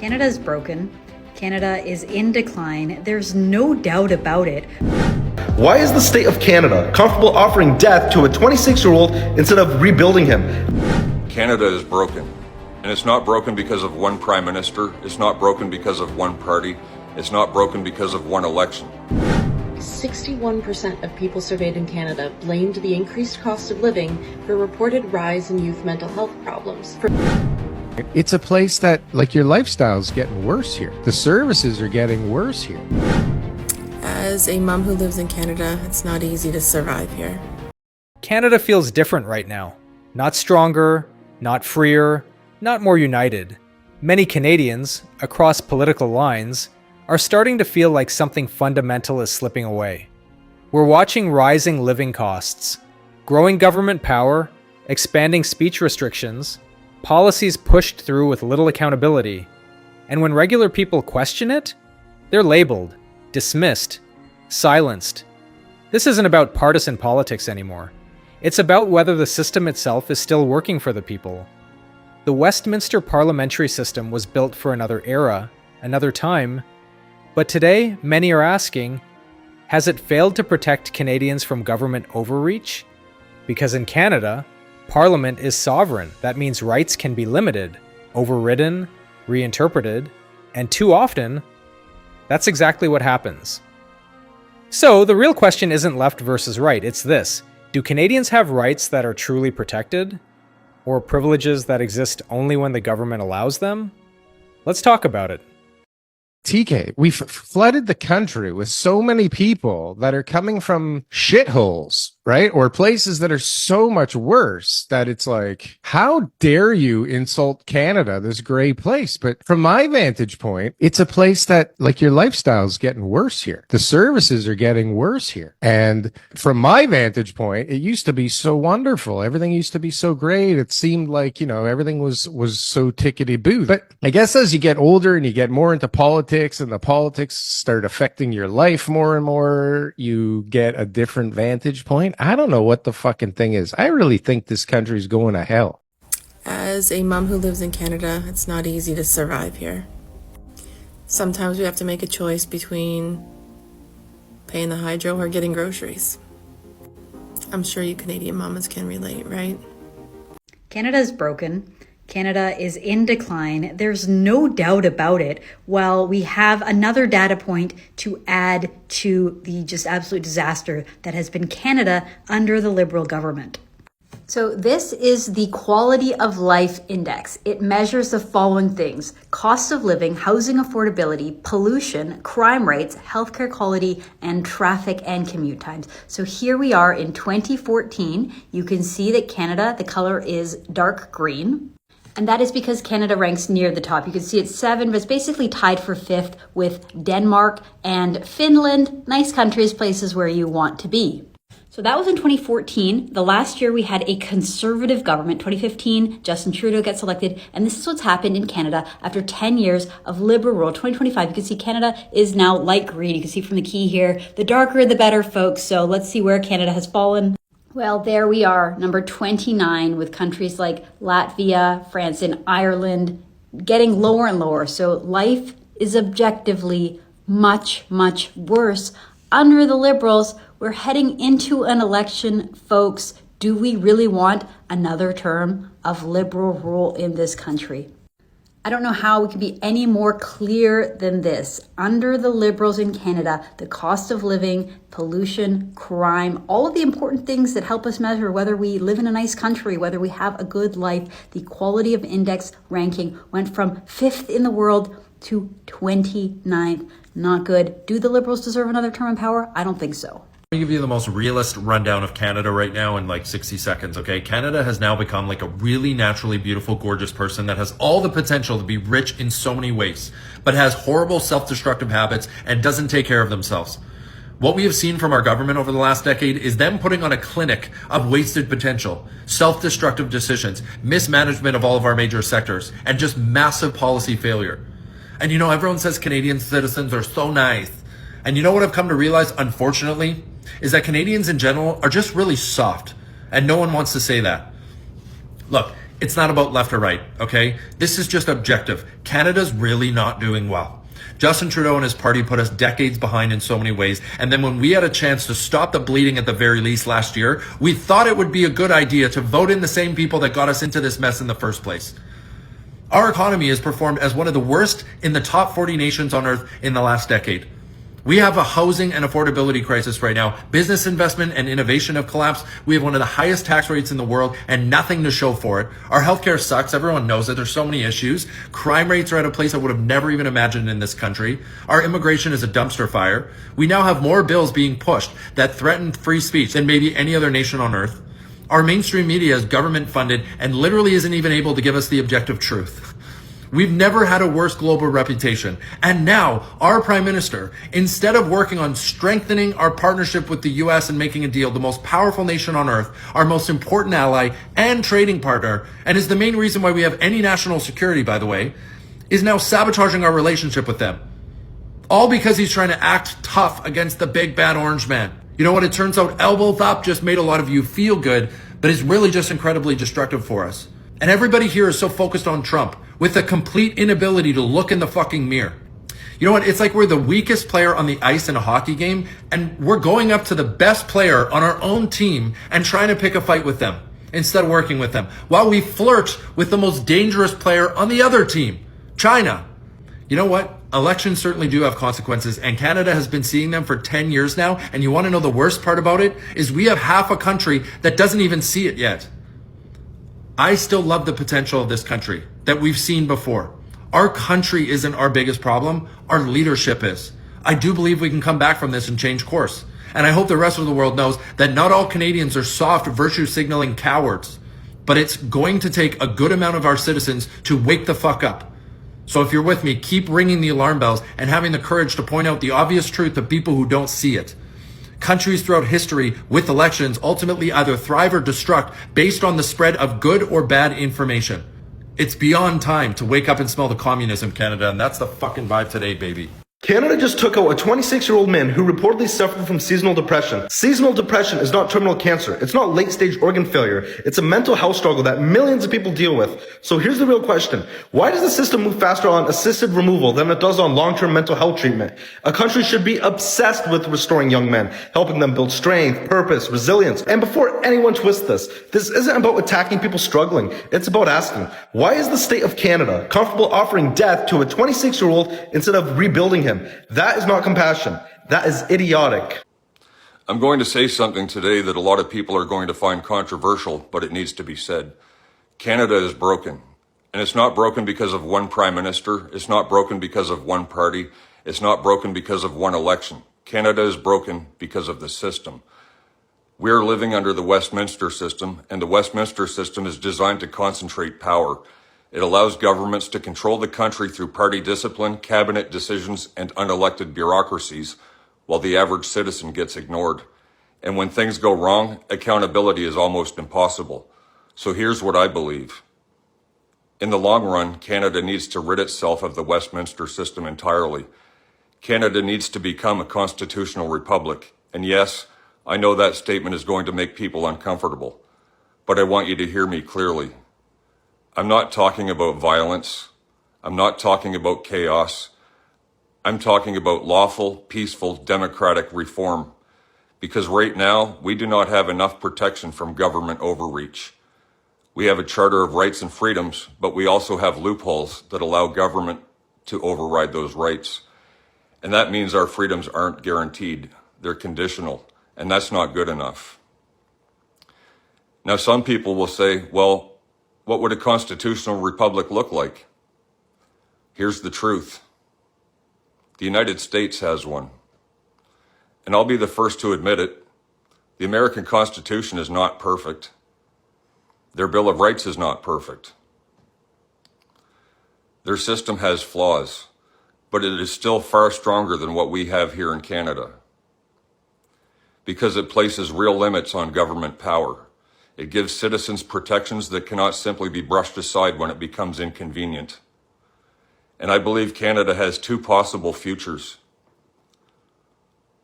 Canada is broken. Canada is in decline. There's no doubt about it. Why is the state of Canada comfortable offering death to a 26-year-old instead of rebuilding him? Canada is broken. And it's not broken because of one prime minister. It's not broken because of one party. It's not broken because of one election. 61% of people surveyed in Canada blamed the increased cost of living for a reported rise in youth mental health problems. It's a place that, like, your lifestyle's getting worse here. The services are getting worse here. As a mom who lives in Canada, it's not easy to survive here. Canada feels different right now. Not stronger, not freer, not more united. Many Canadians, across political lines, are starting to feel like something fundamental is slipping away. We're watching rising living costs, growing government power, expanding speech restrictions, policies pushed through with little accountability, and when regular people question it, they're labeled, dismissed, silenced. This isn't about partisan politics anymore. It's about whether the system itself is still working for the people. The Westminster parliamentary system was built for another era, another time, but today many are asking, has it failed to protect Canadians from government overreach? Because in Canada, Parliament is sovereign. That means rights can be limited, overridden, reinterpreted, and too often, that's exactly what happens. So the real question isn't left versus right, it's this. Do Canadians have rights that are truly protected? Or privileges that exist only when the government allows them? Let's talk about it. TK, we've flooded the country with so many people that are coming from shitholes, right? Or places that are so much worse that it's like, how dare you insult Canada, this great place? But from my vantage point, it's a place that, like, your lifestyle's getting worse here. The services are getting worse here. And from my vantage point, it used to be so wonderful. Everything used to be so great. It seemed like, everything was so tickety-boo. But I guess as you get older and you get more into politics, and the politics start affecting your life more and more, you get a different vantage point. I don't know what the fucking thing is. I really think this country's going to hell. As a mom who lives in Canada, it's not easy to survive here. Sometimes we have to make a choice between paying the hydro or getting groceries. I'm sure you Canadian mamas can relate, right? Canada is broken. Canada is in decline. There's no doubt about it. Well, we have another data point to add to the just absolute disaster that has been Canada under the Liberal government. So this is the Quality of Life Index. It measures the following things: cost of living, housing affordability, pollution, crime rates, healthcare quality, and traffic and commute times. So here we are in 2014. You can see that Canada, the color is dark green. And that is because Canada ranks near the top. You can see it's 7, but it's basically tied for 5th with Denmark and Finland. Nice countries, places where you want to be. So that was in 2014. The last year we had a conservative government. 2015, Justin Trudeau gets elected. And this is what's happened in Canada after 10 years of Liberal rule. 2025, you can see Canada is now light green. You can see from the key here, the darker the better, folks. So let's see where Canada has fallen. Well, there we are, number 29, with countries like Latvia, France, and Ireland getting lower and lower. So life is objectively much, much worse under the Liberals. We're heading into an election, folks. Do we really want another term of Liberal rule in this country? I don't know how we can be any more clear than this. Under the Liberals in Canada, the cost of living, pollution, crime, all of the important things that help us measure whether we live in a nice country, whether we have a good life, the Quality of Index ranking went from 5th in the world to 29th. Not good. Do the Liberals deserve another term in power? I don't think so. Let me give you the most realist rundown of Canada right now in like 60 seconds, okay? Canada has now become like a really naturally beautiful, gorgeous person that has all the potential to be rich in so many ways, but has horrible self-destructive habits and doesn't take care of themselves. What we have seen from our government over the last decade is them putting on a clinic of wasted potential, self-destructive decisions, mismanagement of all of our major sectors, and just massive policy failure. And everyone says Canadian citizens are so nice. And you know what I've come to realize, unfortunately, is that Canadians in general are just really soft. And no one wants to say that. Look, It's not about left or right, okay? This is just objective. Canada's really not doing well. Justin Trudeau and his party put us decades behind in so many ways. And then when we had a chance to stop the bleeding at the very least last year, we thought it would be a good idea to vote in the same people that got us into this mess in the first place. Our economy has performed as one of the worst in the top 40 nations on earth in the last decade. We have a housing and affordability crisis right now. Business investment and innovation have collapsed. We have one of the highest tax rates in the world and nothing to show for it. Our healthcare sucks. Everyone knows it. There's so many issues. Crime rates are at a place I would have never even imagined in this country. Our immigration is a dumpster fire. We now have more bills being pushed that threaten free speech than maybe any other nation on earth. Our mainstream media is government funded and literally isn't even able to give us the objective truth. We've never had a worse global reputation. And now, our Prime Minister, instead of working on strengthening our partnership with the US and making a deal, the most powerful nation on earth, our most important ally and trading partner, and is the main reason why we have any national security, by the way, is now sabotaging our relationship with them. All because he's trying to act tough against the big bad orange man. You know what? It turns out elbows up just made a lot of you feel good, but it's really just incredibly destructive for us. And everybody here is so focused on Trump, with a complete inability to look in the fucking mirror. You know what? It's like we're the weakest player on the ice in a hockey game, and we're going up to the best player on our own team and trying to pick a fight with them instead of working with them, while we flirt with the most dangerous player on the other team, China. You know what? Elections certainly do have consequences, and Canada has been seeing them for 10 years now, and you want to know the worst part about it? Is we have half a country that doesn't even see it yet. I still love the potential of this country that we've seen before. Our country isn't our biggest problem. Our leadership is. I do believe we can come back from this and change course. And I hope the rest of the world knows that not all Canadians are soft, virtue signaling cowards. But it's going to take a good amount of our citizens to wake the fuck up. So if you're with me, keep ringing the alarm bells and having the courage to point out the obvious truth to people who don't see it. Countries throughout history with elections ultimately either thrive or destruct based on the spread of good or bad information. It's beyond time to wake up and smell the communism, Canada, and that's the fucking vibe today, baby. Canada just took out a 26-year-old man who reportedly suffered from seasonal depression. Seasonal depression is not terminal cancer. It's not late-stage organ failure. It's a mental health struggle that millions of people deal with. So here's the real question. Why does the system move faster on assisted removal than it does on long-term mental health treatment? A country should be obsessed with restoring young men, helping them build strength, purpose, resilience. And before anyone twists this isn't about attacking people struggling. It's about asking, why is the state of Canada comfortable offering death to a 26-year-old instead of rebuilding him? That is not compassion. That is idiotic. I'm going to say something today that a lot of people are going to find controversial, but it needs to be said. Canada is broken. And it's not broken because of one prime minister. It's not broken because of one party. It's not broken because of one election. Canada is broken because of the system. We are living under the Westminster system, and the Westminster system is designed to concentrate power. It allows governments to control the country through party discipline, cabinet decisions, and unelected bureaucracies, while the average citizen gets ignored. And when things go wrong, accountability is almost impossible. So here's what I believe. In the long run, Canada needs to rid itself of the Westminster system entirely. Canada needs to become a constitutional republic. And yes, I know that statement is going to make people uncomfortable, but I want you to hear me clearly. I'm not talking about violence. I'm not talking about chaos. I'm talking about lawful, peaceful, democratic reform. Because right now, we do not have enough protection from government overreach. We have a Charter of Rights and Freedoms, but we also have loopholes that allow government to override those rights. And that means our freedoms aren't guaranteed. They're conditional, and that's not good enough. Now, some people will say, well, what would a constitutional republic look like? Here's the truth. The United States has one. And I'll be the first to admit it. The American Constitution is not perfect. Their Bill of Rights is not perfect. Their system has flaws, but it is still far stronger than what we have here in Canada, because it places real limits on government power. It gives citizens protections that cannot simply be brushed aside when it becomes inconvenient. And I believe Canada has two possible futures.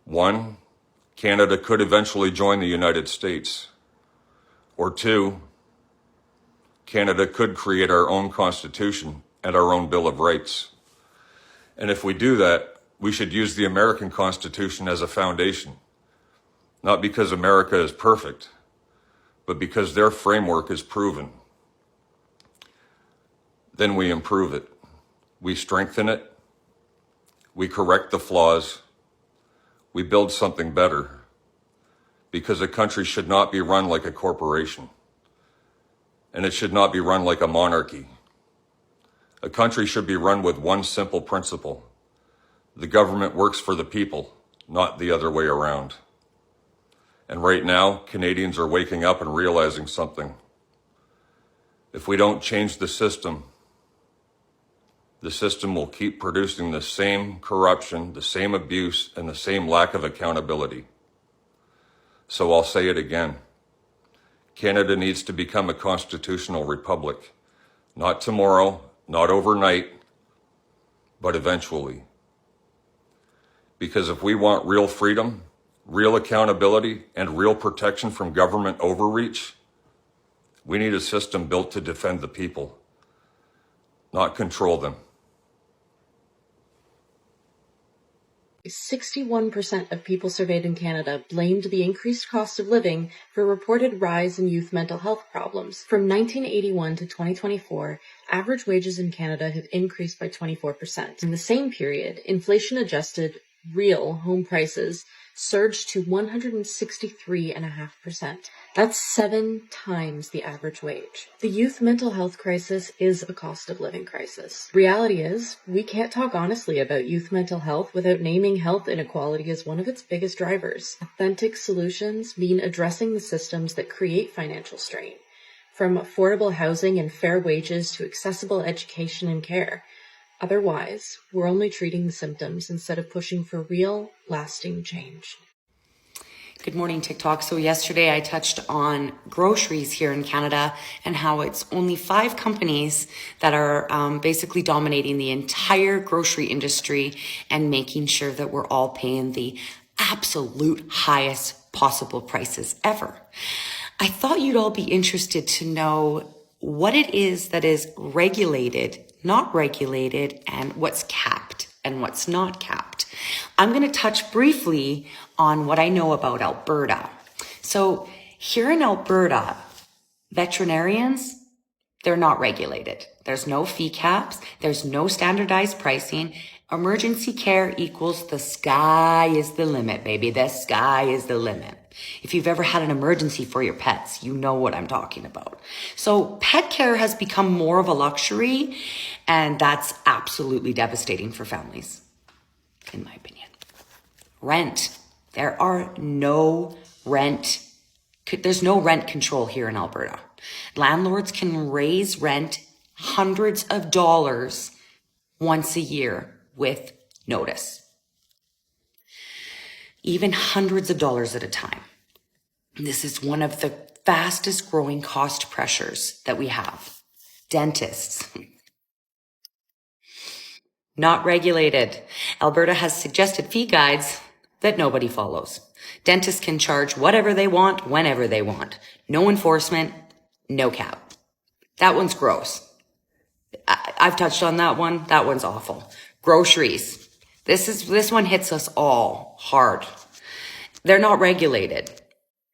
One, Canada could eventually join the United States. Or two, Canada could create our own constitution and our own Bill of Rights. And if we do that, we should use the American Constitution as a foundation, not because America is perfect, but because their framework is proven. Then we improve it. We strengthen it. We correct the flaws. We build something better, because a country should not be run like a corporation, and it should not be run like a monarchy. A country should be run with one simple principle: the government works for the people, not the other way around. And right now, Canadians are waking up and realizing something. If we don't change the system will keep producing the same corruption, the same abuse, and the same lack of accountability. So I'll say it again. Canada needs to become a constitutional republic. Not tomorrow, not overnight, but eventually. Because if we want real freedom, real accountability, and real protection from government overreach, we need a system built to defend the people, not control them. 61% of people surveyed in Canada blamed the increased cost of living for a reported rise in youth mental health problems. From 1981 to 2024, average wages in Canada have increased by 24%. In the same period, inflation-adjusted real home prices surged to 163.5%. That's 7 times the average wage. The youth mental health crisis is a cost of living crisis. Reality is, we can't talk honestly about youth mental health without naming health inequality as one of its biggest drivers. Authentic solutions mean addressing the systems that create financial strain, from affordable housing and fair wages to accessible education and care. Otherwise, we're only treating the symptoms instead of pushing for real, lasting change. Good morning, TikTok. So yesterday I touched on groceries here in Canada and how it's only 5 companies that are basically dominating the entire grocery industry and making sure that we're all paying the absolute highest possible prices ever. I thought you'd all be interested to know what it is that is regulated, not regulated, and what's capped and what's not capped. I'm going to touch briefly on what I know about Alberta. So here in Alberta, veterinarians, they're not regulated. There's no fee caps. There's no standardized pricing. Emergency care equals the sky is the limit, baby. The sky is the limit. If you've ever had an emergency for your pets, you know what I'm talking about. So pet care has become more of a luxury, and that's absolutely devastating for families, in my opinion. Rent. There's no rent control here in Alberta. Landlords can raise rent hundreds of dollars once a year with notice. Even hundreds of dollars at a time. This is one of the fastest growing cost pressures that we have. Dentists. Not regulated. Alberta has suggested fee guides that nobody follows. Dentists can charge whatever they want, whenever they want. No enforcement, no cap. That one's gross. I've touched on that one. That one's awful. Groceries. This one hits us all hard. They're not regulated.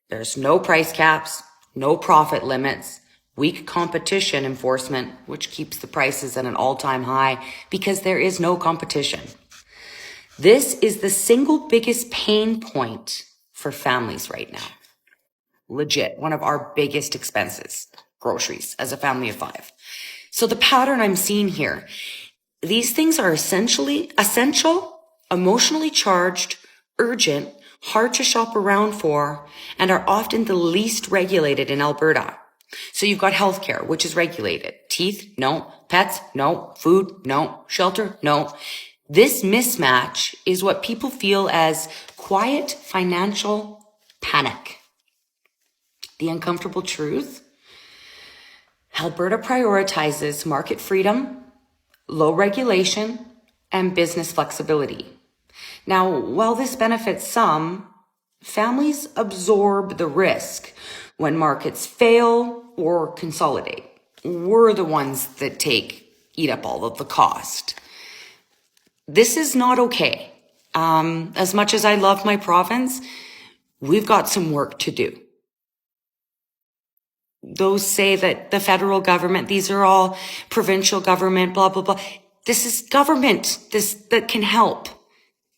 There's no price caps, no profit limits, weak competition enforcement, which keeps the prices at an all-time high because there is no competition. This is the single biggest pain point for families right now. Legit, one of our biggest expenses, groceries, as a family of 5. So the pattern I'm seeing here, these things are essential, emotionally charged, urgent, hard to shop around for, and are often the least regulated in Alberta. So you've got healthcare, which is regulated. Teeth, no. Pets, no. Food, no. Shelter, no. This mismatch is what people feel as quiet financial panic. The uncomfortable truth: Alberta prioritizes market freedom, low regulation, and business flexibility. Now, while this benefits some, families absorb the risk when markets fail or consolidate. we're the ones that eat up all of the cost. This is not okay. As much as I love my province, we've got some work to do. Those say that the federal government, these are all provincial government, blah, blah, blah. This is government that can help.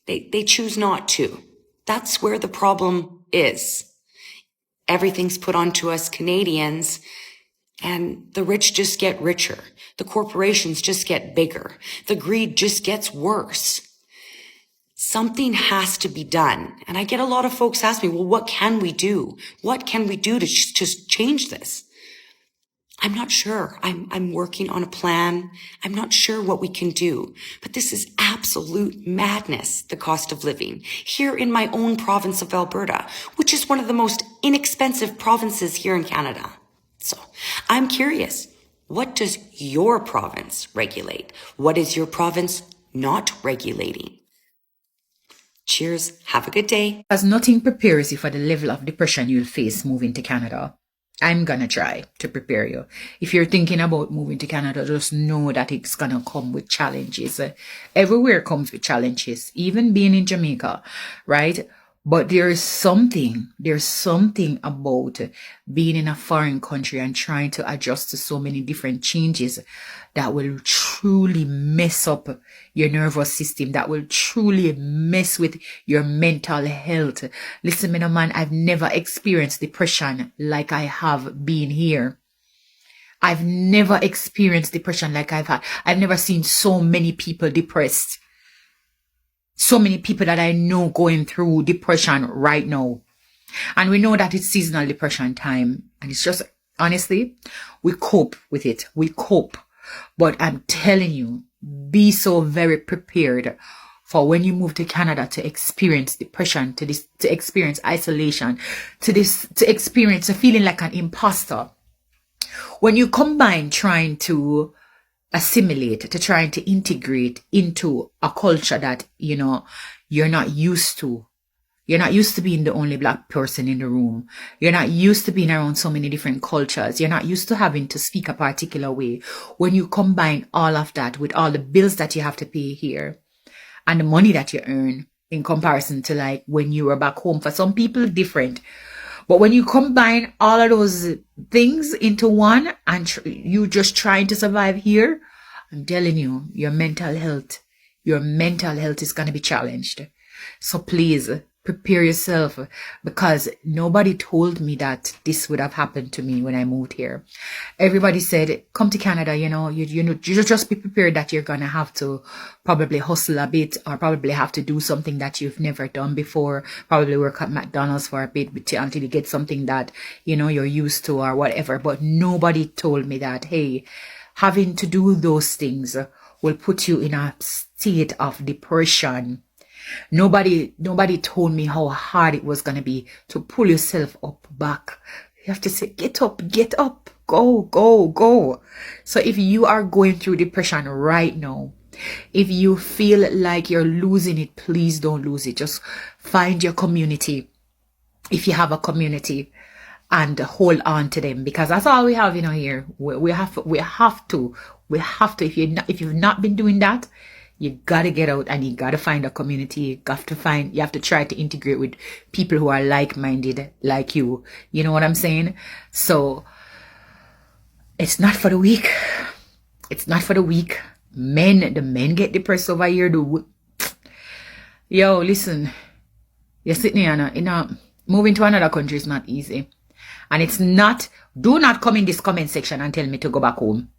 They choose not to. That's where the problem is. Everything's put onto us Canadians, and the rich just get richer. The corporations just get bigger. The greed just gets worse. Something has to be done. And I get a lot of folks ask me, well, what can we do? What can we do to just change this? I'm not sure. I'm working on a plan. I'm not sure what we can do, but this is absolute madness, the cost of living here in my own province of Alberta, which is one of the most inexpensive provinces here in Canada. So I'm curious, what does your province regulate? What is your province not regulating? Cheers. Have a good day. As nothing prepares you for the level of depression you'll face moving to Canada. I'm gonna try to prepare you. If you're thinking about moving to Canada, just know that it's gonna come with challenges. Everywhere comes with challenges, even being in Jamaica, right? But there's something about being in a foreign country and trying to adjust to so many different changes that will truly mess up your nervous system, that will truly mess with your mental health. Listen, man, I've never experienced depression like I have been here. I've never experienced depression like I've had. I've never seen so many people depressed. So many people that I know going through depression right now. And we know that it's seasonal depression time. And it's just, honestly, we cope with it. We cope. But I'm telling you, be so very prepared for when you move to Canada to experience depression, to experience isolation, to experience a feeling like an imposter. When you combine trying to assimilate, to trying to integrate into a culture that, you're not used to. You're not used to being the only Black person in the room. You're not used to being around so many different cultures. You're not used to having to speak a particular way. When you combine all of that with all the bills that you have to pay here and the money that you earn in comparison to like when you were back home, for some people different. But when you combine all of those things into one and you just trying to survive here, I'm telling you, your mental health is going to be challenged. So please prepare yourself, because nobody told me that this would have happened to me when I moved here. Everybody said, come to Canada, you just be prepared that you're going to have to probably hustle a bit, or probably have to do something that you've never done before, probably work at McDonald's for a bit until you get something that, you're used to or whatever. But nobody told me that, hey, having to do those things will put you in a state of depression. Nobody told me how hard it was going to be to pull yourself up back. You have to say, get up, go. So if you are going through depression right now, if you feel like you're losing it, please don't lose it. Just find your community. If you have a community, and hold on to them, because that's all we have, here. We have to. If you've not been doing that, you gotta get out and you gotta find a community. You have to try to integrate with people who are like-minded like you. You know what I'm saying? So it's not for the weak. It's not for the weak. The men get depressed over here. Yo, listen. You're sitting here, moving to another country is not easy. And it's not, do not come in this comment section and tell me to go back home.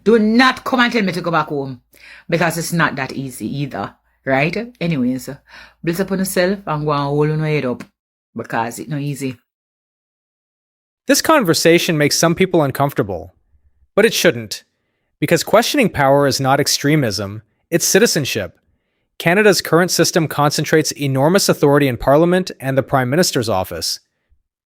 Do not come and tell me to go back home, because it's not that easy either, right? Anyways, bless upon yourself and go and hold on your head up, because it's not easy. This conversation makes some people uncomfortable, but it shouldn't, because questioning power is not extremism, it's citizenship. Canada's current system concentrates enormous authority in Parliament and the Prime Minister's office.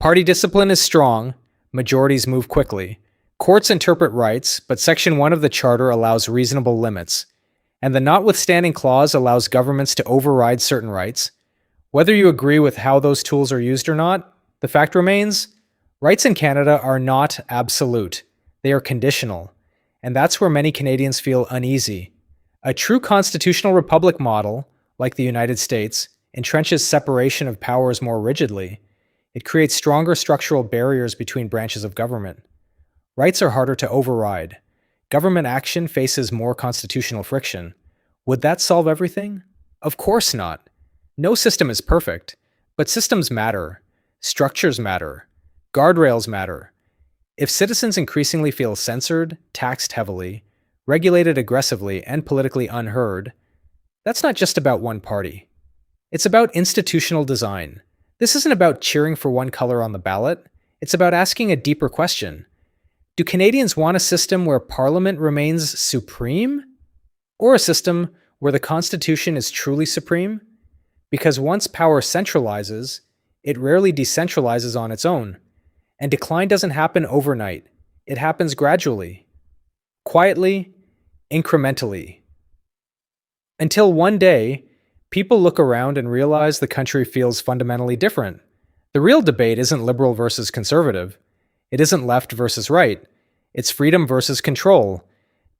Party discipline is strong, majorities move quickly. Courts interpret rights, but Section 1 of the Charter allows reasonable limits. And the notwithstanding clause allows governments to override certain rights. Whether you agree with how those tools are used or not, the fact remains, rights in Canada are not absolute. They are conditional. And that's where many Canadians feel uneasy. A true constitutional republic model, like the United States, entrenches separation of powers more rigidly. It creates stronger structural barriers between branches of government. Rights are harder to override. Government action faces more constitutional friction. Would that solve everything? Of course not. No system is perfect, but systems matter. Structures matter. Guardrails matter. If citizens increasingly feel censored, taxed heavily, regulated aggressively, and politically unheard, that's not just about one party. It's about institutional design. This isn't about cheering for one color on the ballot. It's about asking a deeper question. Do Canadians want a system where Parliament remains supreme? Or a system where the Constitution is truly supreme? Because once power centralizes, it rarely decentralizes on its own. And decline doesn't happen overnight. It happens gradually, quietly, incrementally. Until one day, people look around and realize the country feels fundamentally different. The real debate isn't liberal versus conservative. It isn't left versus right. It's freedom versus control,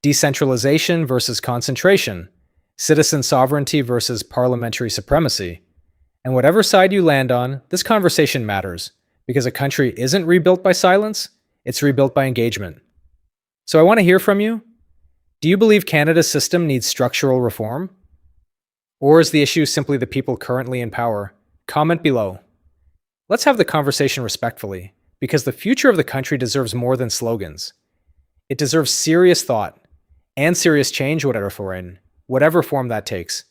decentralization versus concentration, citizen sovereignty versus parliamentary supremacy. And whatever side you land on, this conversation matters, because a country isn't rebuilt by silence, it's rebuilt by engagement. So I want to hear from you. Do you believe Canada's system needs structural reform? Or is the issue simply the people currently in power? Comment below. Let's have the conversation respectfully, because the future of the country deserves more than slogans. It deserves serious thought and serious change, whatever form that takes.